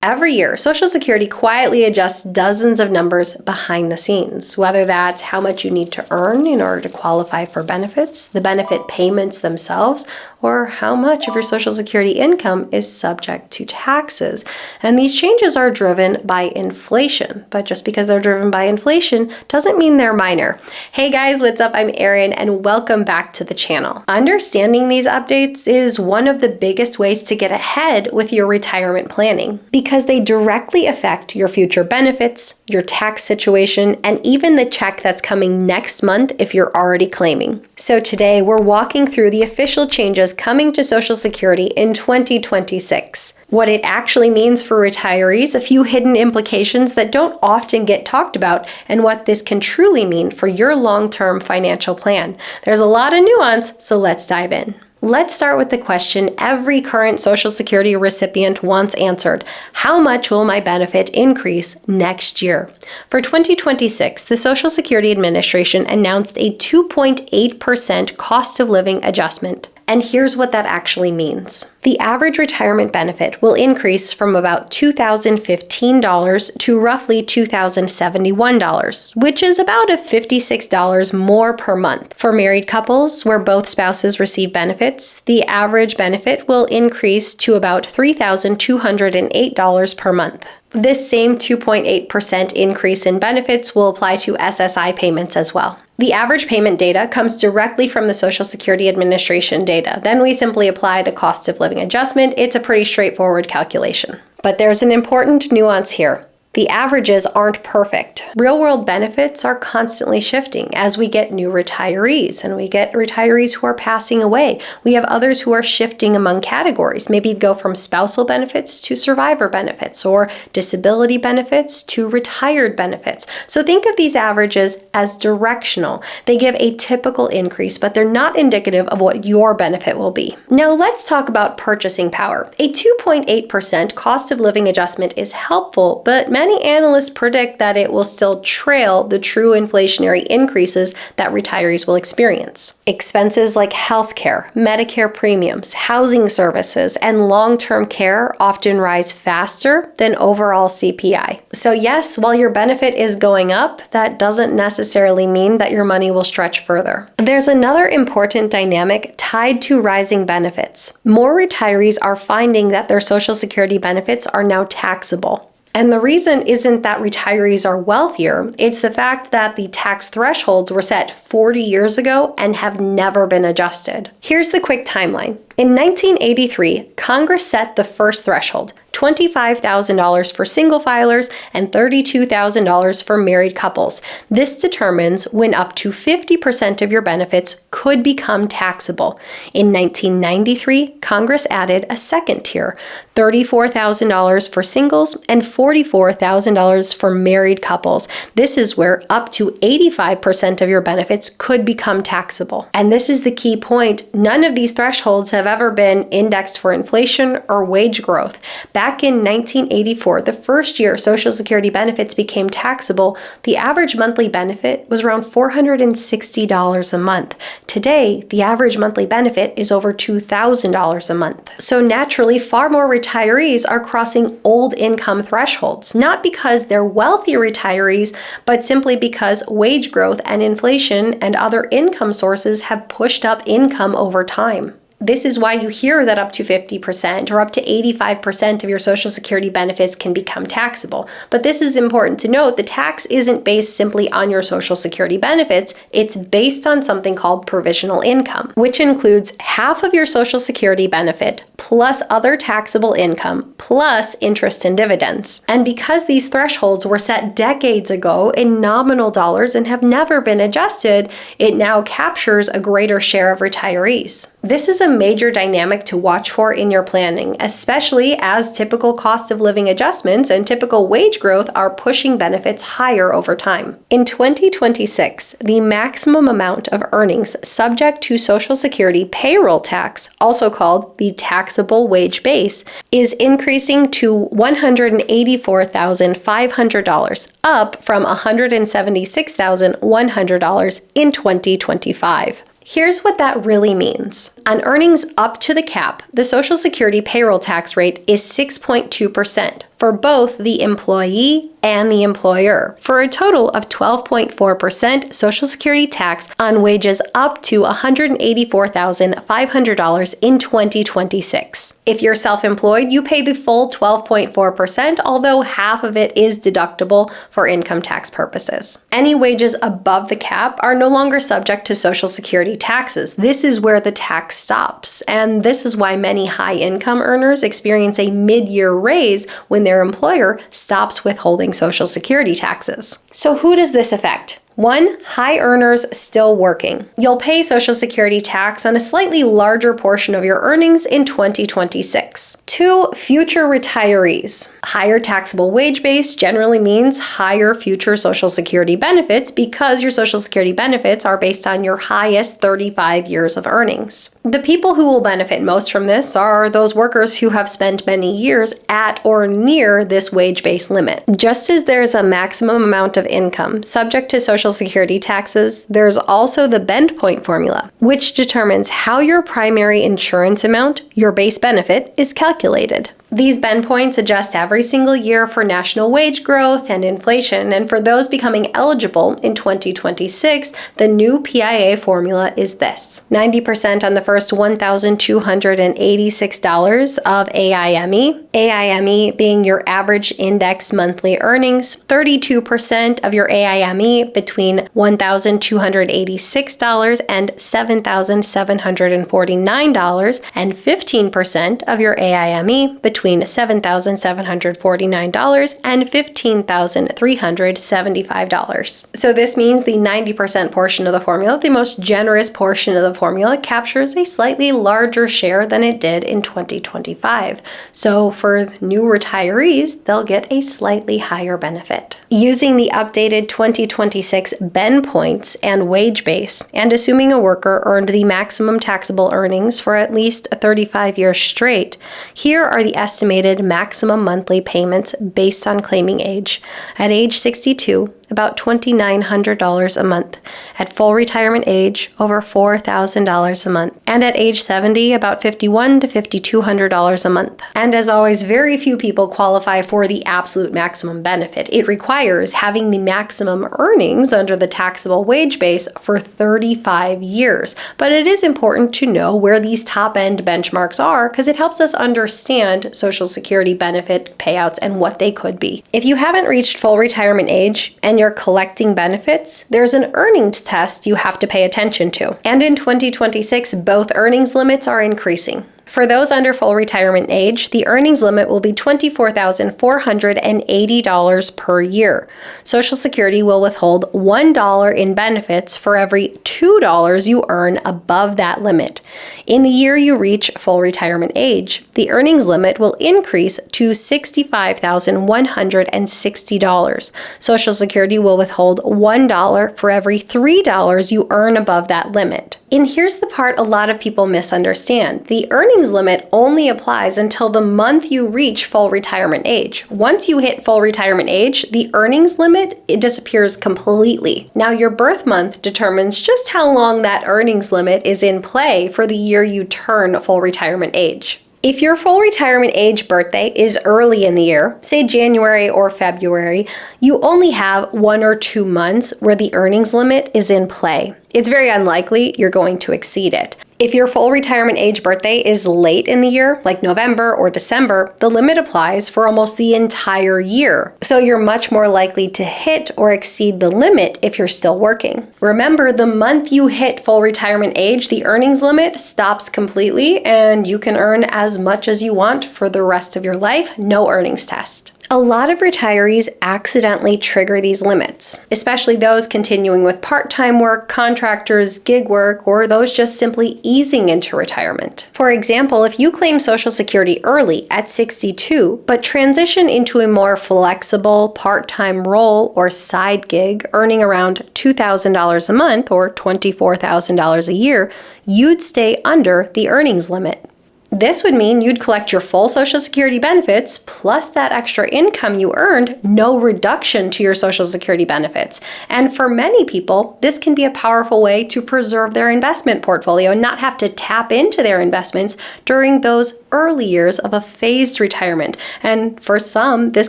Every year, Social Security quietly adjusts dozens of numbers behind the scenes, whether that's how much you need to earn in order to qualify for benefits, the benefit payments themselves, or how much of your Social Security income is subject to taxes. And these changes are driven by inflation, but just because they're driven by inflation doesn't mean they're minor. Hey guys, what's up? I'm Erin, and welcome back to the channel. Understanding these updates is one of the biggest ways to get ahead with your retirement planning, because they directly affect your future benefits, your tax situation, and even the check that's coming next month if you're already claiming. So today we're walking through the official changes coming to Social Security in 2026. What it actually means for retirees, a few hidden implications that don't often get talked about, and what this can truly mean for your long-term financial plan. There's a lot of nuance, so let's dive in. Let's start with the question every current Social Security recipient wants answered. How much will my benefit increase next year? For 2026, the Social Security Administration announced a 2.8% cost of living adjustment. And here's what that actually means. The average retirement benefit will increase from about $2,015 to roughly $2,071, which is about $56 more per month. For married couples where both spouses receive benefits, the average benefit will increase to about $3,208 per month. This same 2.8% increase in benefits will apply to SSI payments as well. The average payment data comes directly from the Social Security Administration data. Then we simply apply the cost of living adjustment. It's a pretty straightforward calculation. But there's an important nuance here. The averages aren't perfect. Real-world benefits are constantly shifting as we get new retirees, and we get retirees who are passing away. We have others who are shifting among categories, maybe go from spousal benefits to survivor benefits, or disability benefits to retired benefits. So think of these averages as directional. They give a typical increase, but they're not indicative of what your benefit will be. Now let's talk about purchasing power. A 2.8% cost of living adjustment is helpful, but many analysts predict that it will still trail the true inflationary increases that retirees will experience. Expenses like healthcare, Medicare premiums, housing services, and long-term care often rise faster than overall CPI. So yes, while your benefit is going up, that doesn't necessarily mean that your money will stretch further. There's another important dynamic tied to rising benefits. More retirees are finding that their Social Security benefits are now taxable. And the reason isn't that retirees are wealthier, it's the fact that the tax thresholds were set 40 years ago and have never been adjusted. Here's the quick timeline. In 1983, Congress set the first threshold, $25,000 for single filers and $32,000 for married couples. This determines when up to 50% of your benefits could become taxable. In 1993, Congress added a second tier, $34,000 for singles and $44,000 for married couples. This is where up to 85% of your benefits could become taxable. And this is the key point. None of these thresholds have ever been indexed for inflation or wage growth. Back in 1984, the first year Social Security benefits became taxable, the average monthly benefit was around $460 a month. Today, the average monthly benefit is over $2,000 a month. So naturally, far more retirees are crossing old income thresholds, not because they're wealthy retirees, but simply because wage growth and inflation and other income sources have pushed up income over time. This is why you hear that up to 50% or up to 85% of your Social Security benefits can become taxable. But this is important to note, the tax isn't based simply on your Social Security benefits, it's based on something called provisional income, which includes half of your Social Security benefit plus other taxable income plus interest and dividends. And because these thresholds were set decades ago in nominal dollars and have never been adjusted, it now captures a greater share of retirees. This is a major dynamic to watch for in your planning, especially as typical cost of living adjustments and typical wage growth are pushing benefits higher over time. In 2026, the maximum amount of earnings subject to Social Security payroll tax, also called the taxable wage base, is increasing to $184,500, up from $176,100 in 2025. Here's what that really means. On earnings up to the cap, the Social Security payroll tax rate is 6.2%. for both the employee and the employer, for a total of 12.4% Social Security tax on wages up to $184,500 in 2026. If you're self-employed, you pay the full 12.4%, although half of it is deductible for income tax purposes. Any wages above the cap are no longer subject to Social Security taxes. This is where the tax stops, and this is why many high-income earners experience a mid-year raise when their employer stops withholding Social Security taxes. So who does this affect? 1. High earners still working. You'll pay Social Security tax on a slightly larger portion of your earnings in 2026. 2. Future retirees. Higher taxable wage base generally means higher future Social Security benefits because your Social Security benefits are based on your highest 35 years of earnings. The people who will benefit most from this are those workers who have spent many years at or near this wage base limit. Just as there's a maximum amount of income subject to Social Security taxes, there's also the bend point formula, which determines how your primary insurance amount, your base benefit, is calculated. These bend points adjust every single year for national wage growth and inflation, and for those becoming eligible in 2026, the new PIA formula is this: 90% on the first $1,286 of AIME, AIME being your average index monthly earnings, 32% of your AIME between $1,286 and $7,749, and 15% of your AIME between $7,749 and $15,375. So this means the 90% portion of the formula, the most generous portion of the formula, captures a slightly larger share than it did in 2025. So for new retirees, they'll get a slightly higher benefit. Using the updated 2026 bend points and wage base, and assuming a worker earned the maximum taxable earnings for at least 35 years straight, here are the estimated maximum monthly payments based on claiming age. At age 62, about $2,900 a month. At full retirement age, over $4,000 a month. And at age 70, about $5,100 to $5,200 a month. And as always, very few people qualify for the absolute maximum benefit. It requires having the maximum earnings under the taxable wage base for 35 years. But it is important to know where these top-end benchmarks are because it helps us understand Social Security benefit payouts and what they could be. If you haven't reached full retirement age and you're collecting benefits, there's an earnings test you have to pay attention to. And in 2026, both earnings limits are increasing. For those under full retirement age, the earnings limit will be $24,480 per year. Social Security will withhold $1 in benefits for every $2 you earn above that limit. In the year you reach full retirement age, the earnings limit will increase to $65,160. Social Security will withhold $1 for every $3 you earn above that limit. And here's the part a lot of people misunderstand. The earnings limit only applies until the month you reach full retirement age. Once you hit full retirement age, the earnings limit, it disappears completely. Now, your birth month determines just how long that earnings limit is in play for the year you turn full retirement age. If your full retirement age birthday is early in the year, say January or February, you only have 1 or 2 months where the earnings limit is in play. It's very unlikely you're going to exceed it. If your full retirement age birthday is late in the year, like November or December, the limit applies for almost the entire year. So you're much more likely to hit or exceed the limit if you're still working. Remember, the month you hit full retirement age, the earnings limit stops completely and you can earn as much as you want for the rest of your life, no earnings test. A lot of retirees accidentally trigger these limits, especially those continuing with part-time work, contractors, gig work, or those just simply easing into retirement. For example, if you claim Social Security early at 62, but transition into a more flexible part-time role or side gig earning around $2,000 a month or $24,000 a year, you'd stay under the earnings limit. This would mean you'd collect your full Social Security benefits plus that extra income you earned, no reduction to your Social Security benefits. And for many people, this can be a powerful way to preserve their investment portfolio and not have to tap into their investments during those early years of a phased retirement. And for some, this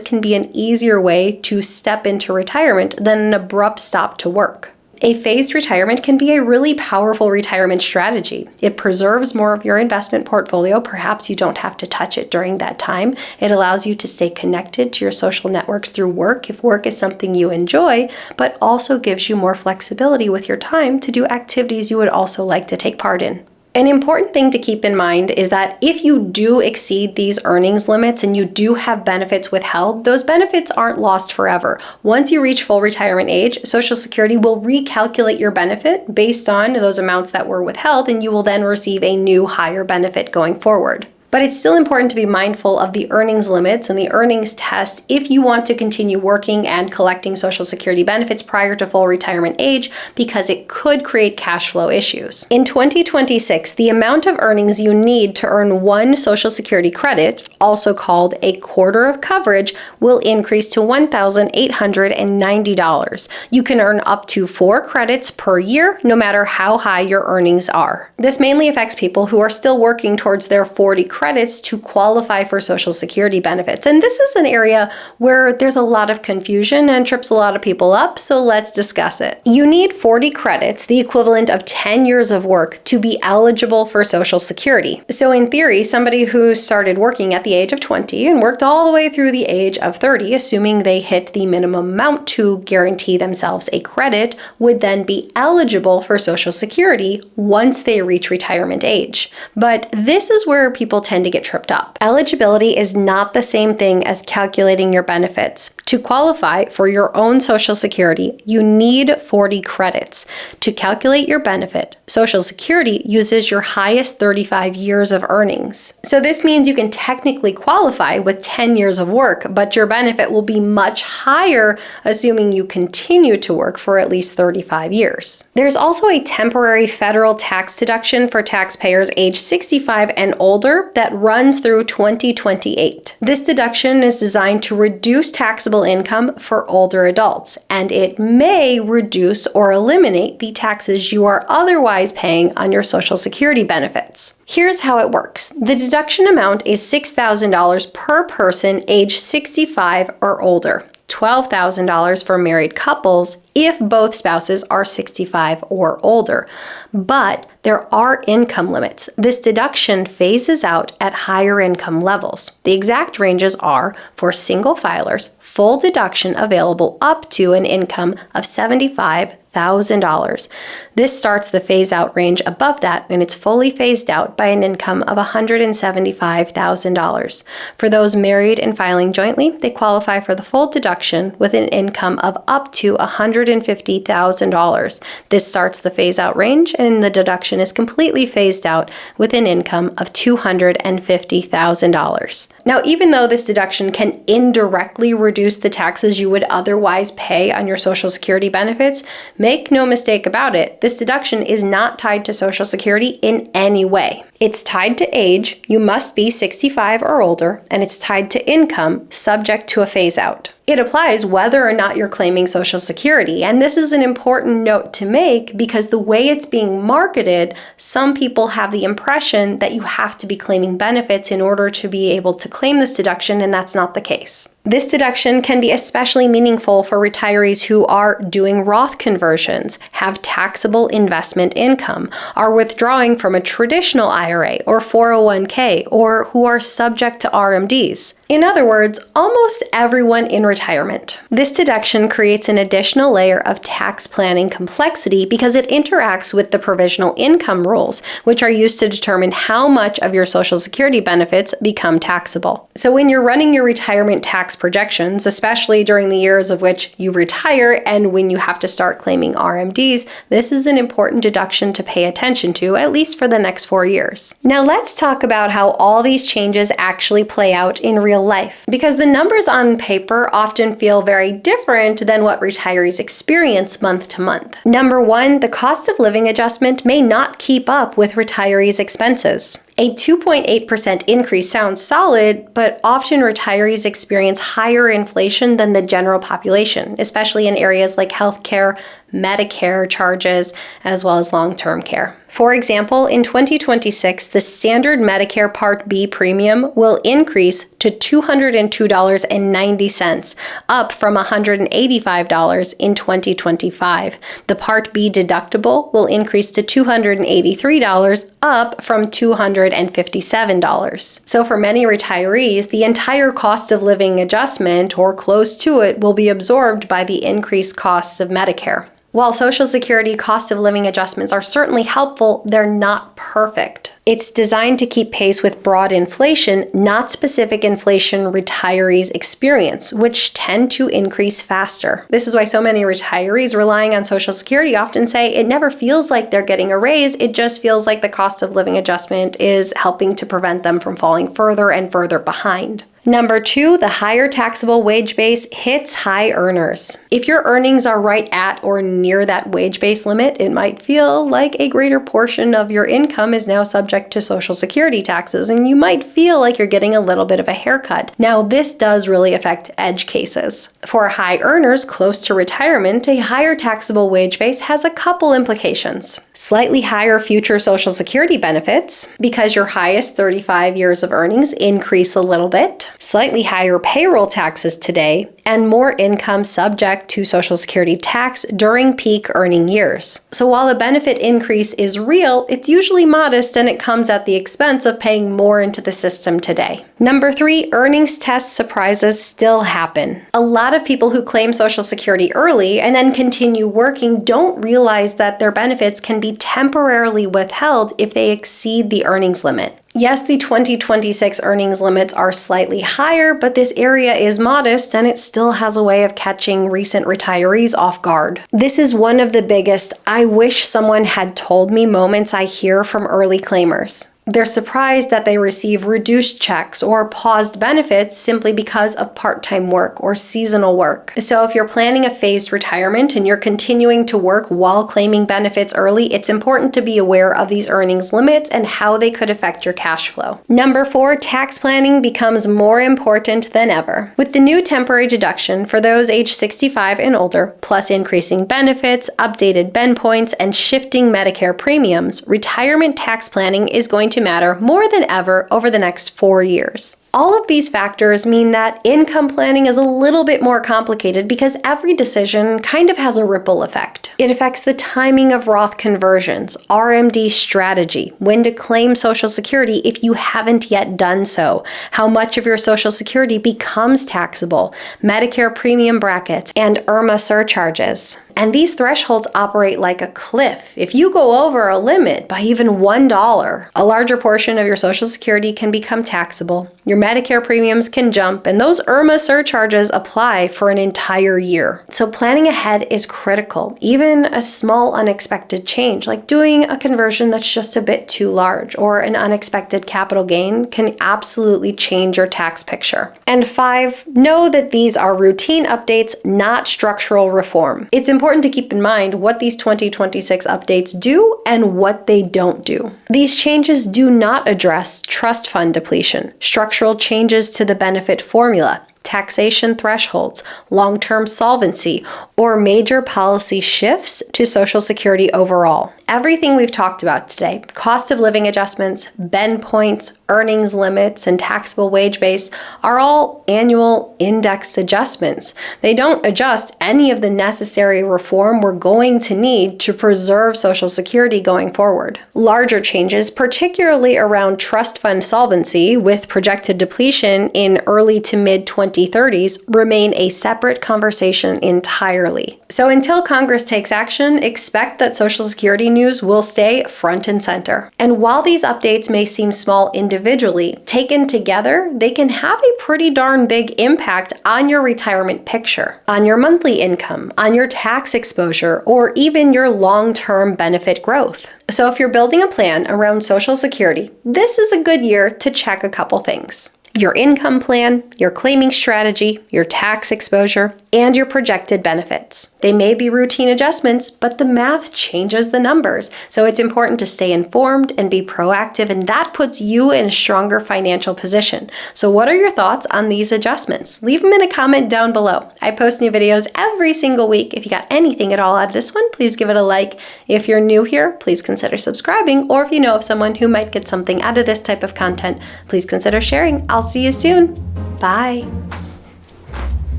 can be an easier way to step into retirement than an abrupt stop to work. A phased retirement can be a really powerful retirement strategy. It preserves more of your investment portfolio. Perhaps you don't have to touch it during that time. It allows you to stay connected to your social networks through work if work is something you enjoy, but also gives you more flexibility with your time to do activities you would also like to take part in. An important thing to keep in mind is that if you do exceed these earnings limits and you do have benefits withheld, those benefits aren't lost forever. Once you reach full retirement age, Social Security will recalculate your benefit based on those amounts that were withheld, and you will then receive a new higher benefit going forward. But it's still important to be mindful of the earnings limits and the earnings test if you want to continue working and collecting Social Security benefits prior to full retirement age, because it could create cash flow issues. In 2026, the amount of earnings you need to earn one Social Security credit, also called a quarter of coverage, will increase to $1,890. You can earn up to 4 credits per year, no matter how high your earnings are. This mainly affects people who are still working towards their 40 credits to qualify for Social Security benefits. And this is an area where there's a lot of confusion and trips a lot of people up, so let's discuss it. You need 40 credits, the equivalent of 10 years of work, to be eligible for Social Security. So in theory, somebody who started working at the age of 20 and worked all the way through the age of 30, assuming they hit the minimum amount to guarantee themselves a credit, would then be eligible for Social Security once they reach retirement age. But this is where people tend to get tripped up. Eligibility is not the same thing as calculating your benefits. To qualify for your own Social Security, you need 40 credits. To calculate your benefit, Social Security uses your highest 35 years of earnings. So this means you can technically qualify with 10 years of work, but your benefit will be much higher, assuming you continue to work for at least 35 years. There's also a temporary federal tax deduction for taxpayers age 65 and older that runs through 2028. This deduction is designed to reduce taxable income for older adults, and it may reduce or eliminate the taxes you are otherwise paying on your Social Security benefits. Here's how it works. The deduction amount is $6,000 per person age 65 or older. $12,000 for married couples if both spouses are 65 or older. But there are income limits. This deduction phases out at higher income levels. The exact ranges are for single filers, full deduction available up to an income of $75,000. This starts the phase-out range above that when it's fully phased out by an income of $175,000. For those married and filing jointly, they qualify for the full deduction with an income of up to $150,000. This starts the phase-out range, and the deduction is completely phased out with an income of $250,000. Now, even though this deduction can indirectly reduce the taxes you would otherwise pay on your Social Security benefits, make no mistake about it, this deduction is not tied to Social Security in any way. It's tied to age, you must be 65 or older, and it's tied to income, subject to a phase-out. It applies whether or not you're claiming Social Security, and this is an important note to make because the way it's being marketed, some people have the impression that you have to be claiming benefits in order to be able to claim this deduction, and that's not the case. This deduction can be especially meaningful for retirees who are doing Roth conversions, have taxable investment income, are withdrawing from a traditional IRA or 401k, or who are subject to RMDs. In other words, almost everyone in retirement. This deduction creates an additional layer of tax planning complexity because it interacts with the provisional income rules, which are used to determine how much of your Social Security benefits become taxable. So when you're running your retirement tax projections, especially during the years of which you retire and when you have to start claiming RMDs, this is an important deduction to pay attention to, at least for the next 4 years. Now let's talk about how all these changes actually play out in real life, because the numbers on paper often feel very different than what retirees experience month to month. Number one, the cost of living adjustment may not keep up with retirees' expenses. A 2.8% increase sounds solid, but often retirees experience higher inflation than the general population, especially in areas like healthcare, Medicare charges, as well as long-term care. For example, in 2026, the standard Medicare Part B premium will increase to $202.90, up from $185 in 2025. The Part B deductible will increase to $283, up from $257. So for many retirees, the entire cost of living adjustment, or close to it, will be absorbed by the increased costs of Medicare. While Social Security cost of living adjustments are certainly helpful, they're not perfect. It's designed to keep pace with broad inflation, not specific inflation retirees experience, which tend to increase faster. This is why so many retirees relying on Social Security often say it never feels like they're getting a raise, it just feels like the cost of living adjustment is helping to prevent them from falling further and further behind. Number 2, the higher taxable wage base hits high earners. If your earnings are right at or near that wage base limit, it might feel like a greater portion of your income is now subject to Social Security taxes, and you might feel like you're getting a little bit of a haircut. Now, this does really affect edge cases. For high earners close to retirement, a higher taxable wage base has a couple implications. Slightly higher future Social Security benefits, because your highest 35 years of earnings increase a little bit. Slightly higher payroll taxes today, and more income subject to Social Security tax during peak earning years. So while the benefit increase is real, it's usually modest and it comes at the expense of paying more into the system today. Number 3, earnings test surprises still happen. A lot of people who claim Social Security early and then continue working don't realize that their benefits can be temporarily withheld if they exceed the earnings limit. Yes, the 2026 earnings limits are slightly higher, but this area is modest and it still has a way of catching recent retirees off guard. This is one of the biggest "I wish someone had told me" moments I hear from early claimers. They're surprised that they receive reduced checks or paused benefits simply because of part-time work or seasonal work. So if you're planning a phased retirement and you're continuing to work while claiming benefits early, it's important to be aware of these earnings limits and how they could affect your cash flow. Number 4, tax planning becomes more important than ever. With the new temporary deduction for those age 65 and older, plus increasing benefits, updated Ben points, and shifting Medicare premiums, retirement tax planning is going to matter more than ever over the next 4 years. All of these factors mean that income planning is a little bit more complicated because every decision kind of has a ripple effect. It affects the timing of Roth conversions, RMD strategy, when to claim Social Security if you haven't yet done so, how much of your Social Security becomes taxable, Medicare premium brackets, and IRMAA surcharges. And these thresholds operate like a cliff. If you go over a limit by even $1, a larger portion of your Social Security can become taxable. Your Medicare premiums can jump, and those IRMAA surcharges apply for an entire year. So planning ahead is critical. Even a small unexpected change, like doing a conversion that's just a bit too large, or an unexpected capital gain, can absolutely change your tax picture. And 5, know that these are routine updates, not structural reform. It's important to keep in mind what these 2026 updates do and what they don't do. These changes do not address trust fund depletion, structural changes to the benefit formula, taxation thresholds, long-term solvency, or major policy shifts to Social Security overall. Everything we've talked about today, cost of living adjustments, Ben points, earnings limits, and taxable wage base, are all annual indexed adjustments. They don't adjust any of the necessary reform we're going to need to preserve Social Security going forward. Larger changes, particularly around trust fund solvency with projected depletion in early to mid-2030s, remain a separate conversation entirely. So until Congress takes action, expect that Social Security news will stay front and center. And while these updates may seem small individually, taken together, they can have a pretty darn big impact on your retirement picture, on your monthly income, on your tax exposure, or even your long-term benefit growth. So if you're building a plan around Social Security, this is a good year to check a couple things. your income plan, your claiming strategy, your tax exposure, and your projected benefits. They may be routine adjustments, but the math changes the numbers. So it's important to stay informed and be proactive, and that puts you in a stronger financial position. So what are your thoughts on these adjustments? Leave them in a comment down below. I post new videos every single week. If you got anything at all out of this one, please give it a like. If you're new here, please consider subscribing, or if you know of someone who might get something out of this type of content, please consider sharing. I'll see you soon. Bye.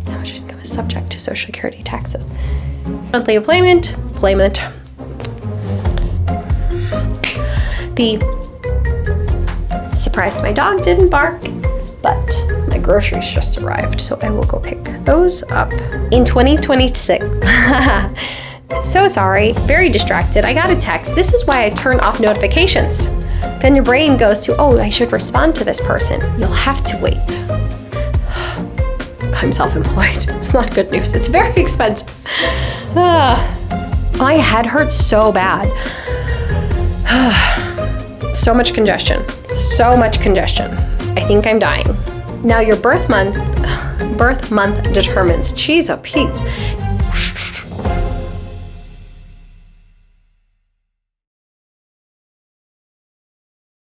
Average income is subject to Social Security taxes. Monthly employment. Surprised my dog didn't bark, but my groceries just arrived, so I will go pick those up. In 2026, so sorry, very distracted. I got a text. This is why I turn off notifications. Then your brain goes to, oh, I should respond to this person. You'll have to wait. I'm self-employed. It's not good news. It's very expensive. My head hurts so bad. So much congestion. I think I'm dying. Now your birth month determines, geez, Pete,